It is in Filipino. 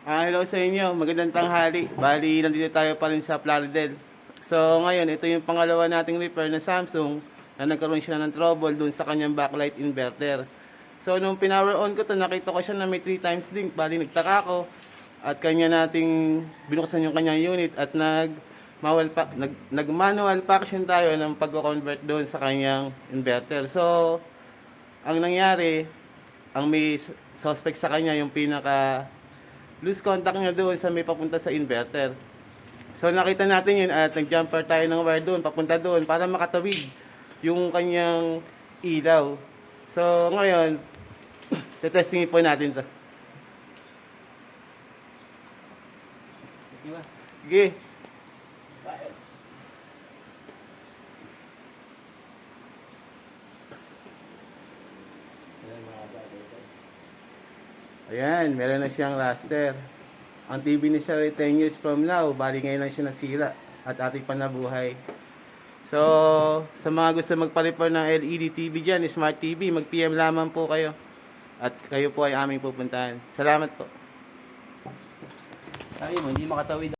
Hello sa inyo, magandang tanghali. Bali, nandito tayo pa rin sa Plaridel. So, ngayon, ito yung pangalawa nating repair na Samsung na nagkaroon siya ng trouble dun sa kanyang backlight inverter. So, nung pinower on ko to, nakita ko siya na may 3 times blink. Bali, nagtaka ako at kanya nating binuksan yung kanyang unit at nag-manual package tayo ng pag-convert doon sa kanyang inverter. So, ang nangyari, ang may suspect sa kanya yung pinaka loose contact niya doon sa may papunta sa inverter. So nakita natin yun at nag-jumper tayo ng wire doon, papunta doon para makatawid yung kanyang ilaw. So ngayon, testingin po natin to. Sige. Ayan, meron na siyang raster. Ang TV ni Sir ay 10 years from now, bali ngayon lang siya nasira at ating panabuhay. So, sa mga gusto magpa-repair ng LED TV dyan, Smart TV, mag-PM lamang po kayo. At kayo po ay aming pupuntahan. Salamat po. Ay mo, hindi makatawid.